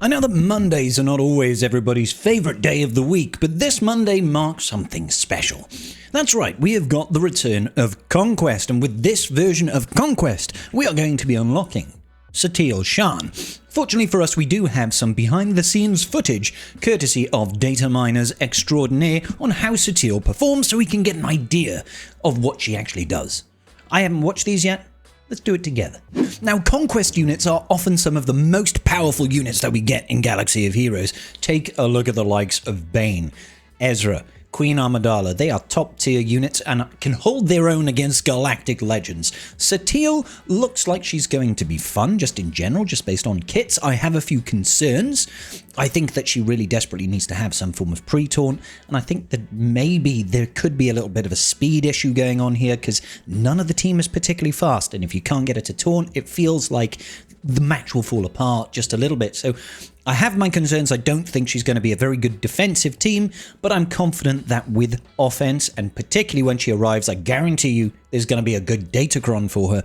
I know that Mondays are not always everybody's favourite day of the week, but this Monday marks something special. That's right, we have got the return of Conquest, and with this version of Conquest, we are going to be unlocking Satiel Shan. Fortunately for us, we do have some behind-the-scenes footage, courtesy of data miners extraordinaire, on how Satiel performs so we can get an idea of what she actually does. I haven't watched these yet. Let's do it together. Now, Conquest units are often some of the most powerful units that we get in Galaxy of Heroes. Take a look at the likes of Bane, Ezra, Queen Amidala. They are top tier units and can hold their own against galactic legends. Satiel looks like she's going to be fun just in general, just based on kits. I have a few concerns. I think that she really desperately needs to have some form of pre-taunt, and I think that maybe there could be a little bit of a speed issue going on here because none of the team is particularly fast, and if you can't get her to taunt, it feels like the match will fall apart just a little bit. So I have my concerns. I don't think she's going to be a very good defensive team, but I'm confident that with offense, and particularly when she arrives, I guarantee you there's going to be a good datacron for her,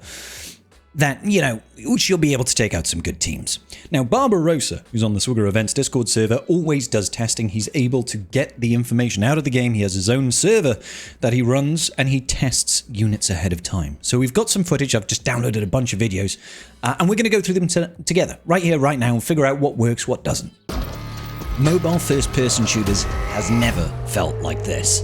that, you know, she'll be able to take out some good teams. Now, Barbarossa, who's on the Swigger Events Discord server, always does testing. He's able to get the information out of the game. He has his own server that he runs, and he tests units ahead of time. So we've got some footage. I've just downloaded a bunch of videos, and we're going to go through them together, right here, right now, and figure out what works, what doesn't. Mobile first-person shooters has never felt like this.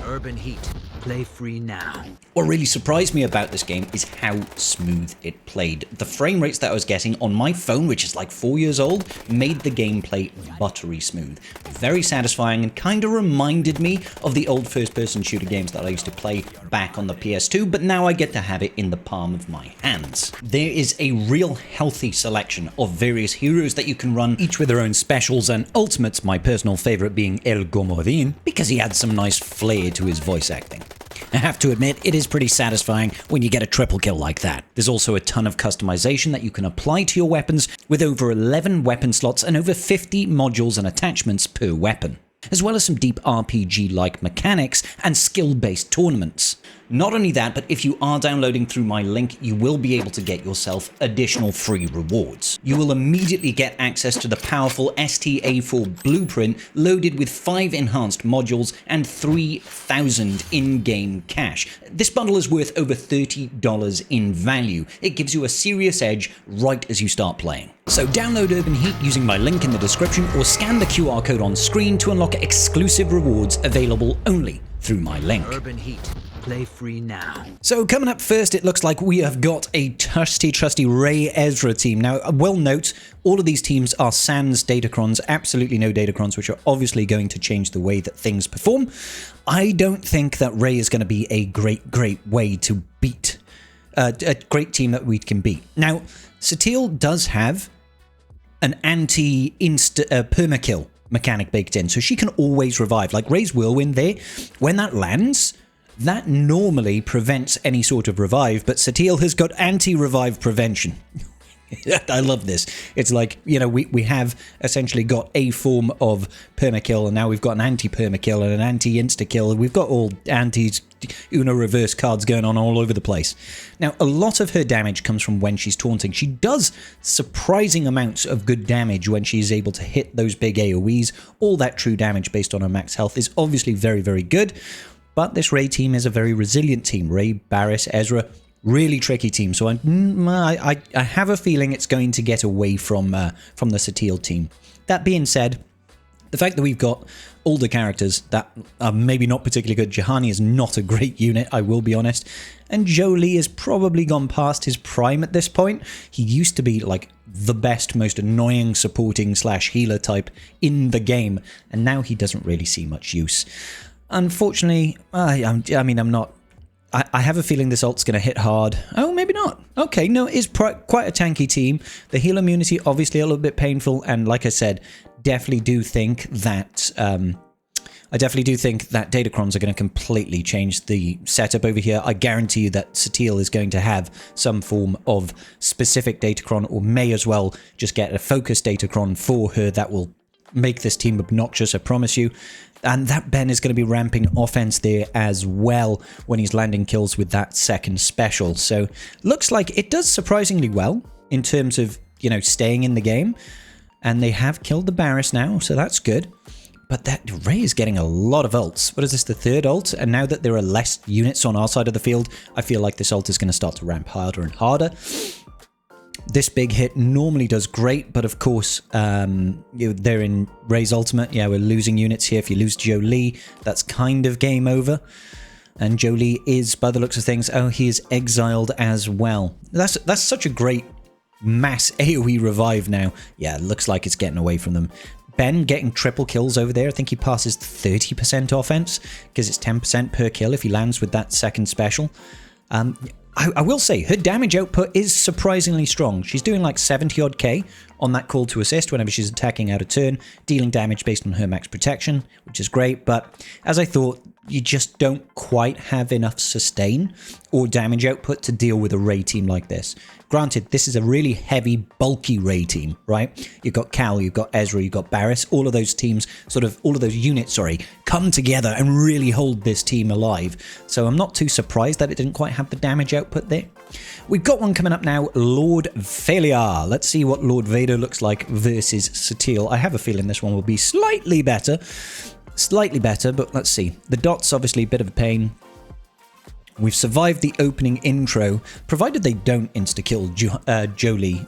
Urban Heat. Play free now. What really surprised me about this game is how smooth it played. The frame rates that I was getting on my phone, which is like 4 years old, made the gameplay buttery smooth. Very satisfying and kind of reminded me of the old first-person shooter games that I used to play back on the PS2, but now I get to have it in the palm of my hands. There is a real healthy selection of various heroes that you can run, each with their own specials and ultimates, my personal favorite being El Gomorin, because he had some nice flair to his voice acting. I have to admit, it is pretty satisfying when you get a triple kill like that. There's also a ton of customization that you can apply to your weapons, with over 11 weapon slots and over 50 modules and attachments per weapon, as well as some deep RPG-like mechanics and skill-based tournaments. Not only that, but if you are downloading through my link, you will be able to get yourself additional free rewards. You will immediately get access to the powerful STA4 blueprint loaded with 5 enhanced modules and 3,000 in-game cash. This bundle is worth over $30 in value. It gives you a serious edge right as you start playing. So download Urban Heat using my link in the description or scan the QR code on screen to unlock exclusive rewards available only through my link. Urban Heat. Play free now. So coming up first, it looks like we have got a trusty Rey Ezra team. Now, well note, all of these teams are sans datacrons, absolutely no datacrons, which are obviously going to change the way that things perform. I don't think that Rey is going to be a great way to beat, a great team that we can beat. Now, Satiel does have an anti-permakill mechanic baked in, so she can always revive. Like Rey's Whirlwind there, when that lands, that normally prevents any sort of revive, but Satiel has got anti-revive prevention. I love this. It's like, you know, we have essentially got a form of permakill, and now we've got an anti-permakill and an anti-insta-kill. We've got all anti-Uno reverse cards going on all over the place. Now, a lot of her damage comes from when she's taunting. She does surprising amounts of good damage when she's able to hit those big AoEs. All that true damage based on her max health is obviously very, very good. But this Rey team is a very resilient team. Rey, Barriss, Ezra, really tricky team. So I have a feeling it's going to get away from the Satiel team. That being said, the fact that we've got older characters that are maybe not particularly good. Juhani is not a great unit, I will be honest. And Jolee has probably gone past his prime at this point. He used to be like the best, most annoying supporting / healer type in the game. And now he doesn't really see much use. Unfortunately, I have a feeling this ult's going to hit hard. Oh, maybe not. Okay, no, it is quite a tanky team. The heal immunity, obviously a little bit painful, and like I said, definitely do think that datacrons are going to completely change the setup over here. I guarantee you that Satiel is going to have some form of specific datacron, or may as well just get a focused datacron for her that will make this team obnoxious, I promise you. And that Ben is going to be ramping offense there as well when he's landing kills with that second special. So looks like it does surprisingly well. in terms of, you know, staying in the game. And they have killed the Barriss now, so that's good. But that Rey is getting a lot of ults. What is this, the third ult? And now that there are less units on our side of the field, I feel like this ult is going to start to ramp harder and harder. This big hit normally does great, but of course, they're in Rey's ultimate. Yeah, we're losing units here. If you lose Jolee, that's kind of game over. And Jolee is, by the looks of things, oh, he is exiled as well. That's such a great mass AoE revive now. Yeah, it looks like it's getting away from them. Ben getting triple kills over there. I think he passes 30% offense because it's 10% per kill if he lands with that second special. I will say her damage output is surprisingly strong. She's doing like 70 odd K on that call to assist whenever she's attacking out of turn, dealing damage based on her max protection, which is great. But as I thought, you just don't quite have enough sustain or damage output to deal with a Rey team like this. Granted, this is a really heavy, bulky Rey team, right? You've got Cal, you've got Ezra, you've got Barriss. All of those teams, all of those units, come together and really hold this team alive. So I'm not too surprised that it didn't quite have the damage output there. We've got one coming up now, Lord Vader. Let's see what Lord Vader looks like versus Satiel. I have a feeling this one will be slightly better. Slightly better, but let's see. The dot's obviously a bit of a pain. We've survived the opening intro, provided they don't insta-kill Jolee.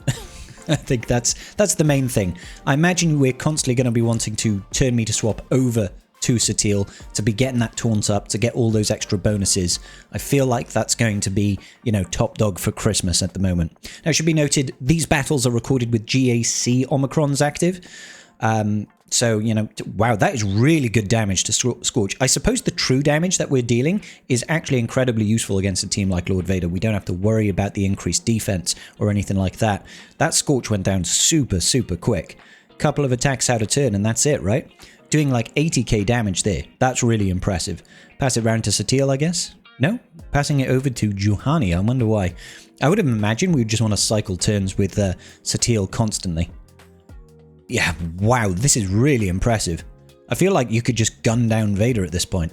I think that's the main thing. I imagine we're constantly going to be wanting to turn me to swap over to Satiel to be getting that taunt up, to get all those extra bonuses. I feel like that's going to be, you know, top dog for Christmas at the moment. Now, it should be noted, these battles are recorded with GAC Omicrons active. So, you know, wow, that is really good damage to Scorch. I suppose the true damage that we're dealing is actually incredibly useful against a team like Lord Vader. We don't have to worry about the increased defense or anything like that. That Scorch went down super, super quick. Couple of attacks out of turn and that's it, right? Doing like 80k damage there. That's really impressive. Pass it round to Satiel, I guess? No? Passing it over to Juhani. I wonder why. I would have imagined we would just want to cycle turns with Satiel constantly. Yeah, wow, this is really impressive. I feel like you could just gun down Vader at this point.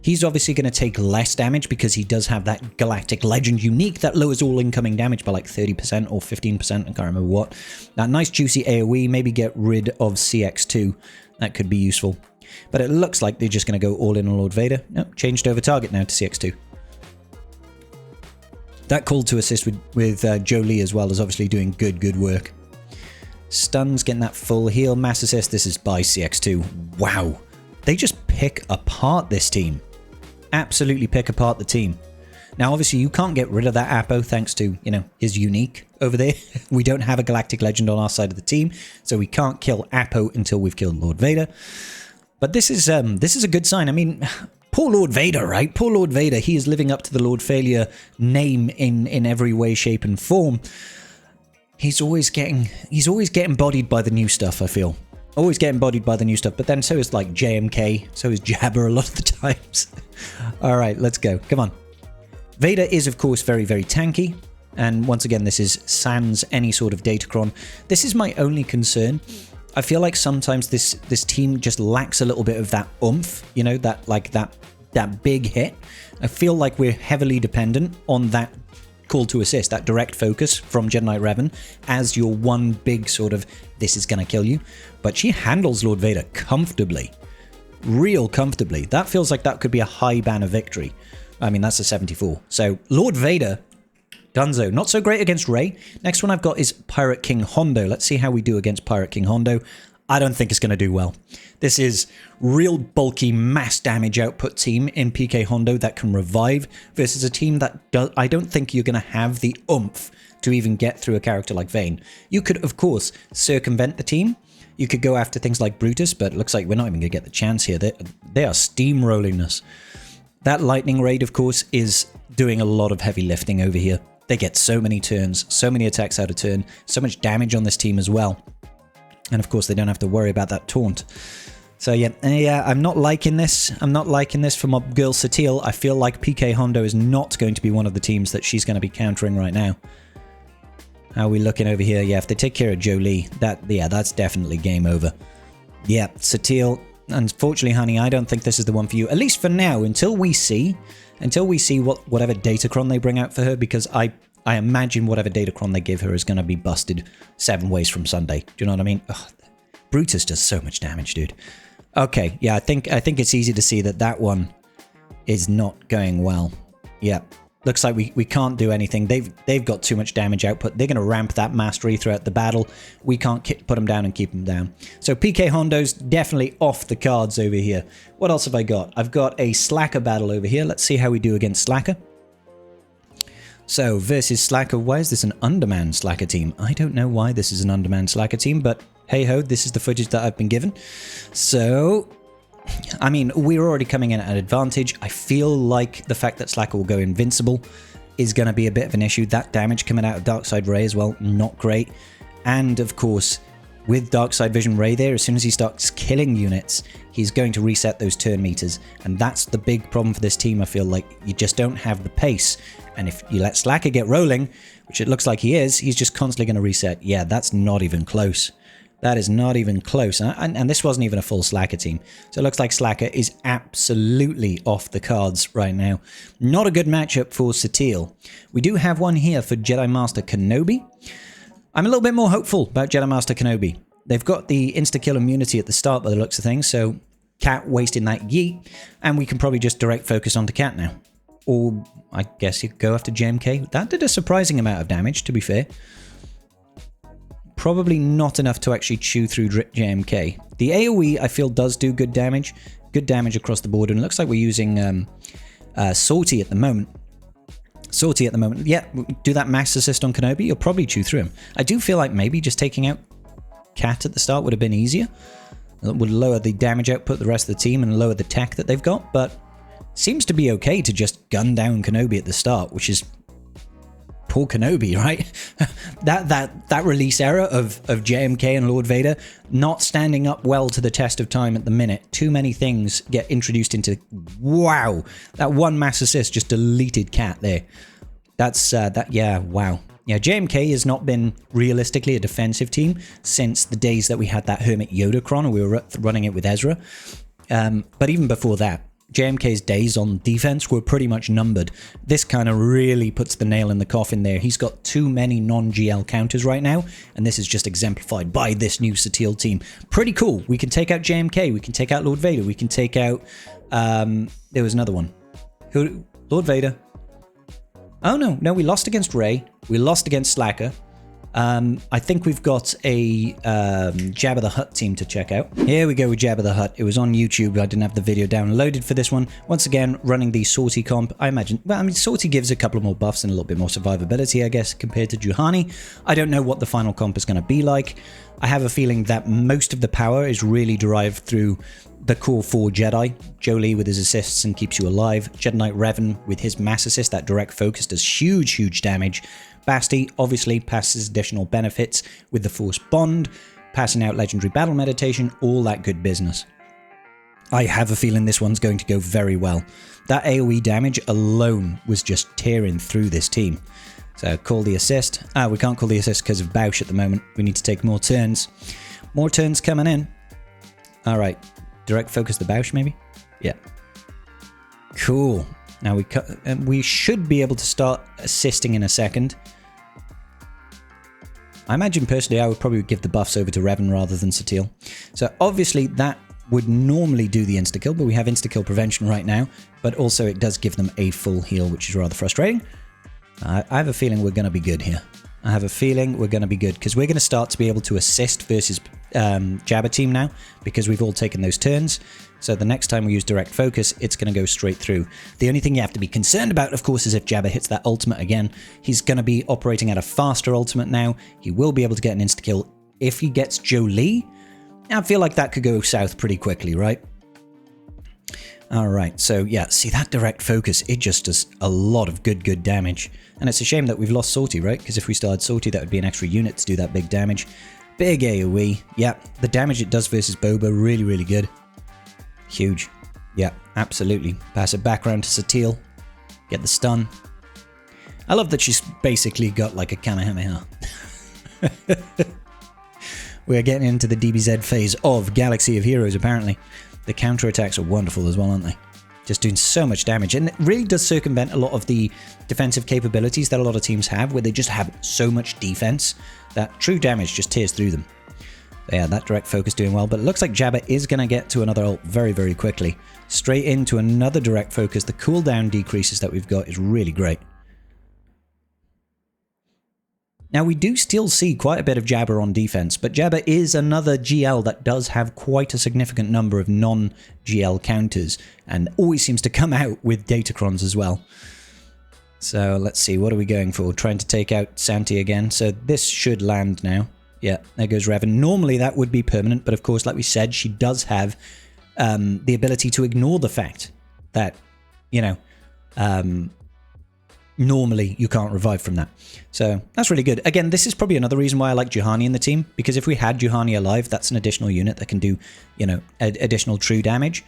He's obviously going to take less damage because he does have that Galactic Legend unique that lowers all incoming damage by like 30% or 15%, I can't remember what. That nice juicy AoE, maybe get rid of CX2. That could be useful. But it looks like they're just going to go all in on Lord Vader. No, changed over target now to CX2. That call to assist with Jolee as well is obviously doing good work. Stuns, getting that full heal. Mass assist, this is by CX2. Wow. They just pick apart this team. Absolutely pick apart the team. Now, obviously, you can't get rid of that Apo thanks to, you know, his unique over there. We don't have a Galactic Legend on our side of the team, so we can't kill Apo until we've killed Lord Vader. But this is a good sign. I mean, poor Lord Vader, right? Poor Lord Vader. He is living up to the Lord Failure name in every way, shape, and form. He's always getting bodied by the new stuff, I feel. Always getting bodied by the new stuff, but then so is like JMK, so is Jabba a lot of the times. Alright, let's go. Come on. Vader is, of course, very, very tanky. And once again, this is sans any sort of datacron. This is my only concern. I feel like sometimes this team just lacks a little bit of that oomph, you know, that big hit. I feel like we're heavily dependent on that call to assist, that direct focus from Jedi Knight Revan as your one big sort of, this is going to kill you. But she handles Lord Vader comfortably. Real comfortably. That feels like that could be a high banner victory. I mean, that's a 74. So, Lord Vader, Dunzo. Not so great against Rey. Next one I've got is Pirate King Hondo. Let's see how we do against Pirate King Hondo. I don't think it's going to do well. This is real bulky mass damage output team in PK Hondo that can revive versus a team that I don't think you're going to have the oomph to even get through a character like Vayne. You could, of course, circumvent the team. You could go after things like Brutus, but it looks like we're not even going to get the chance here. They are steamrolling us. That lightning raid, of course, is doing a lot of heavy lifting over here. They get so many turns, so many attacks out of turn, so much damage on this team as well. And of course, they don't have to worry about that taunt. So yeah, I'm not liking this. I'm not liking this for my girl Satiel. I feel like PK Hondo is not going to be one of the teams that she's going to be countering right now. How are we looking over here? Yeah, if they take care of Jolee, that's definitely game over. Yeah, Satiel, unfortunately, honey, I don't think this is the one for you. At least for now, until we see whatever datacron they bring out for her, because I I imagine whatever datacron they give her is going to be busted 7 ways from Sunday. Do you know what I mean? Ugh, Brutus does so much damage, dude. Okay, yeah, I think it's easy to see that one is not going well. Yeah, looks like we can't do anything. They've got too much damage output. They're going to ramp that mastery throughout the battle. We can't put them down and keep them down. So PK Hondo's definitely off the cards over here. What else have I got? I've got a Slacker battle over here. Let's see how we do against Slacker. So, versus Slacker. Why is this an undermanned Slacker team? I don't know why this is an undermanned Slacker team, but hey-ho, this is the footage that I've been given. So, I mean, we're already coming in at an advantage. I feel like the fact that Slacker will go invincible is going to be a bit of an issue. That damage coming out of Darkside Ray as well, not great. And, of course, with Darkside Vision Ray there, as soon as he starts killing units, he's going to reset those turn meters. And that's the big problem for this team, I feel like. You just don't have the pace. And if you let Slacker get rolling, which it looks like he is, he's just constantly going to reset. Yeah, that's not even close. That is not even close. And this wasn't even a full Slacker team. So it looks like Slacker is absolutely off the cards right now. Not a good matchup for Satiel. We do have one here for Jedi Master Kenobi. I'm a little bit more hopeful about Jedi Master Kenobi. They've got the insta-kill immunity at the start by the looks of things, so Cat wasting that yeet, and we can probably just direct focus onto Cat now. Or I guess you could go after JMK. That did a surprising amount of damage, to be fair. Probably not enough to actually chew through JMK. The AoE, I feel, does do good damage across the board, and it looks like we're using Sortie at the moment. Yeah, do that mass assist on Kenobi, you'll probably chew through him. I do feel like maybe just taking out Cat at the start would have been easier. It would lower the damage output of the rest of the team and lower the tech that they've got, but seems to be okay to just gun down Kenobi at the start, which is poor Kenobi, right? that release era of JMK and Lord Vader not standing up well to the test of time at the minute. Too many things get introduced into... Wow! That one mass assist just deleted Cat there. Yeah, wow. Yeah, JMK has not been realistically a defensive team since the days that we had that Hermit Yoda-cron and we were running it with Ezra. But even before that, JMK's days on defense were pretty much numbered. This kind of really puts the nail in the coffin there. He's got too many non-GL counters right now, and this is just exemplified by this new Satiel team. Pretty cool. We can take out JMK, we can take out Lord Vader, we can take out... there was another one. Lord Vader. Oh no, we lost against Rey. We lost against Slacker. I think we've got a Jabba the Hutt team to check out. Here we go with Jabba the Hutt. It was on YouTube. I didn't have the video downloaded for this one. Once again, running the Sortie comp. I imagine, well, I mean, Sortie gives a couple more buffs and a little bit more survivability, I guess, compared to Juhani. I don't know what the final comp is going to be like. I have a feeling that most of the power is really derived through the core 4 Jedi. Jolee with his assists and keeps you alive. Jedi Knight Revan with his mass assist, that direct focus, does huge damage. Basti obviously passes additional benefits with the Force Bond, passing out legendary battle meditation, all that good business. I have a feeling this one's going to go very well. That AoE damage alone was just tearing through this team. So call the assist. We can't call the assist because of Bausch at the moment. We need to take more turns. More turns coming in. All right. Direct focus the Bausch, maybe? Yeah. Cool. Now we should be able to start assisting in a second. I imagine personally I would probably give the buffs over to Revan rather than Satiel. So obviously that would normally do the insta-kill, but we have insta-kill prevention right now. But also it does give them a full heal, which is rather frustrating. I have a feeling we're going to be good here. I have a feeling we're going to be good because we're going to start to be able to assist versus Jabba team now because we've all taken those turns. So the next time we use direct focus, it's going to go straight through. The only thing you have to be concerned about, of course, is if Jabba hits that ultimate again. He's going to be operating at a faster ultimate now. He will be able to get an insta-kill. If he gets Jolee, I feel like that could go south pretty quickly, right? Alright, so yeah, see that direct focus, it just does a lot of good damage. And it's a shame that we've lost Sortie, right? Because if we still had Sortie, that would be an extra unit to do that big damage. Big AoE. Yeah, the damage it does versus Boba, really good. Huge. Yeah, absolutely. Pass it back around to Satiel. Get the stun. I love that she's basically got like a Kamehameha. We're getting into the DBZ phase of Galaxy of Heroes, apparently. The counterattacks are wonderful as well, aren't they? Just doing so much damage. And it really does circumvent a lot of the defensive capabilities that a lot of teams have, where they just have so much defense that true damage just tears through them. Yeah, that direct focus doing well, but it looks like Jabba is going to get to another ult very, very quickly. Straight into another direct focus. The cooldown decreases that we've got is really great. Now, we do still see quite a bit of Jabba on defense, but Jabba is another GL that does have quite a significant number of non-GL counters, and always seems to come out with Datacrons as well. So, let's see, what are we going for? Trying to take out Santi again, so this should land now. Yeah, there goes Revan. Normally that would be permanent, but of course, like we said, she does have the ability to ignore the fact that, you know, normally you can't revive from that. So that's really good. Again, this is probably another reason why I like Juhani in the team, because if we had Juhani alive, that's an additional unit that can do, you know, additional true damage.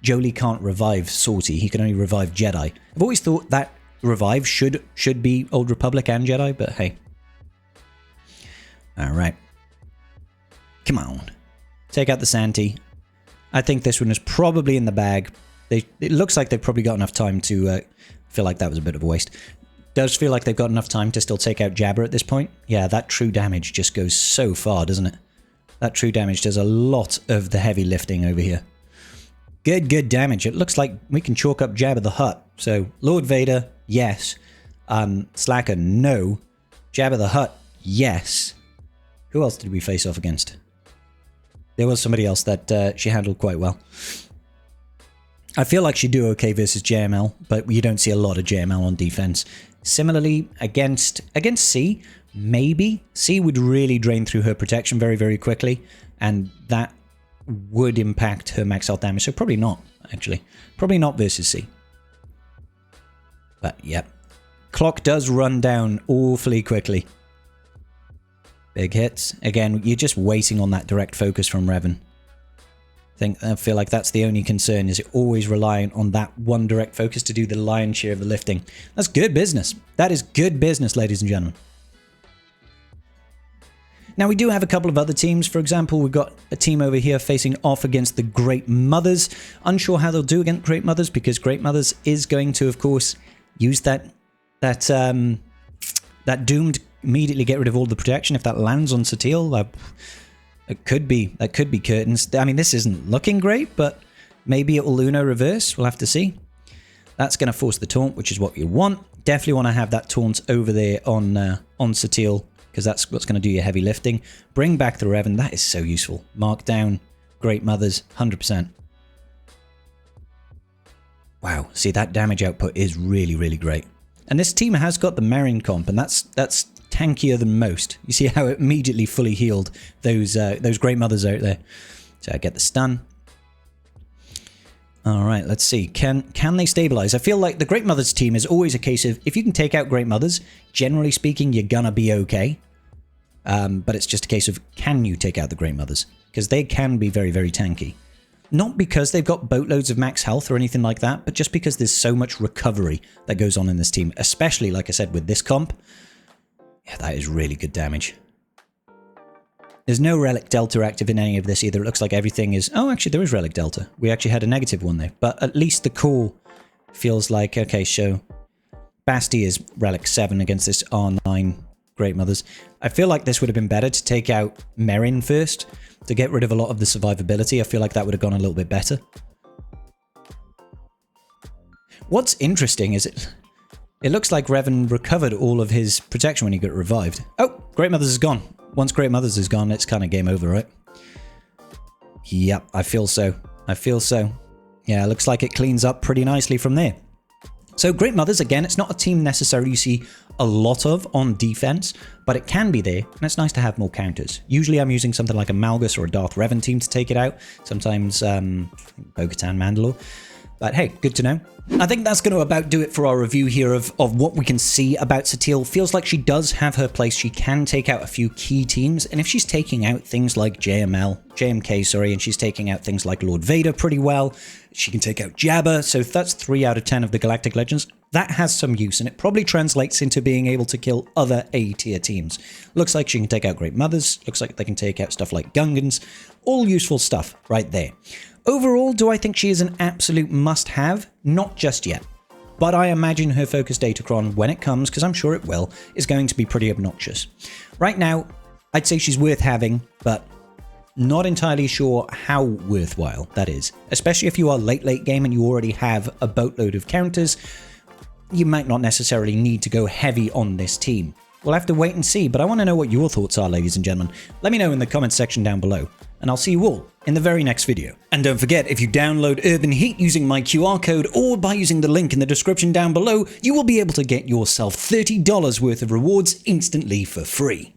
Jolee can't revive Sortie, he can only revive Jedi. I've always thought that revive should be Old Republic and Jedi, but hey. Alright. Come on. Take out the Santi. I think this one is probably in the bag. It looks like they've probably got enough time to feel like that was a bit of a waste. Does feel like they've got enough time to still take out Jabba at this point. Yeah, that true damage just goes so far, doesn't it? That true damage does a lot of the heavy lifting over here. Good damage. It looks like we can chalk up Jabba the Hutt. So, Lord Vader, yes. Slacker, no. Jabba the Hutt, yes. Who else did we face off against? There was somebody else that she handled quite well. I feel like she'd do okay versus JML, but you don't see a lot of JML on defense. Similarly, against C, maybe. C would really drain through her protection very, very quickly, and that would impact her max health damage. So probably not, actually. Probably not versus C. But, yep. Clock does run down awfully quickly. Big hits. Again, you're just waiting on that direct focus from Revan. I feel like that's the only concern, is it always relying on that one direct focus to do the lion's share of the lifting. That's good business. That is good business, ladies and gentlemen. Now, we do have a couple of other teams. For example, we've got a team over here facing off against the Great Mothers. Unsure how they'll do against Great Mothers, because Great Mothers is going to, of course, use that doom to immediately get rid of all the protection. If that lands on Satiel, that could be curtains. I mean, this isn't looking great, but maybe it will Uno reverse. We'll have to see. That's going to force the taunt, which is what you want. Definitely want to have that taunt over there on Satiel, because that's what's going to do your heavy lifting. Bring back the Revan. That is so useful. Mark down Great Mothers, 100%. Wow, see, that damage output is really, really great. And this team has got the Merrin comp, and that's tankier than most. You see how it immediately fully healed those Great Mothers out there. So I get the stun. All right, let's see. Can they stabilize? I feel like the Great Mothers team is always a case of, if you can take out Great Mothers, generally speaking, you're gonna be okay. But it's just a case of, can you take out the Great Mothers? Because they can be very, very tanky. Not because they've got boatloads of max health or anything like that, but just because there's so much recovery that goes on in this team, especially, like I said, with this comp. Yeah, that is really good damage. There's no Relic Delta active in any of this either. It looks like everything is... Oh, actually, there is Relic Delta. We actually had a negative one there. But at least the core feels like... Okay, so... Basti is Relic 7 against this R9 Great Mothers. I feel like this would have been better to take out Merrin first, to get rid of a lot of the survivability. I feel like that would have gone a little bit better. What's interesting is it looks like Revan recovered all of his protection when he got revived. Oh, Great Mothers is gone. Once Great Mothers is gone, it's kind of game over, right? Yep, I feel so. I feel so. Yeah, it looks like it cleans up pretty nicely from there. So Great Mothers, again, it's not a team necessarily you see a lot of on defense, but it can be there, and it's nice to have more counters. Usually I'm using something like a Malgus or a Darth Revan team to take it out. Sometimes Bo-Katan, Mandalore. But hey, good to know. I think that's going to about do it for our review here of what we can see about Satiel. Feels like she does have her place. She can take out a few key teams, and if she's taking out things like JMK, and she's taking out things like Lord Vader pretty well, she can take out Jabba, so that's 3 out of 10 of the Galactic Legends. That has some use, and it probably translates into being able to kill other A-tier teams. Looks like she can take out Great Mothers, looks like they can take out stuff like Gungans, all useful stuff right there. Overall, do I think she is an absolute must-have? Not just yet. But I imagine her focus datacron, when it comes, because I'm sure it will, is going to be pretty obnoxious. Right now, I'd say she's worth having, but not entirely sure how worthwhile that is. Especially if you are late game and you already have a boatload of counters, you might not necessarily need to go heavy on this team. We'll have to wait and see, but I want to know what your thoughts are, ladies and gentlemen. Let me know in the comments section down below, and I'll see you all in the very next video. And don't forget, if you download Urban Heat using my QR code or by using the link in the description down below, you will be able to get yourself $30 worth of rewards instantly for free.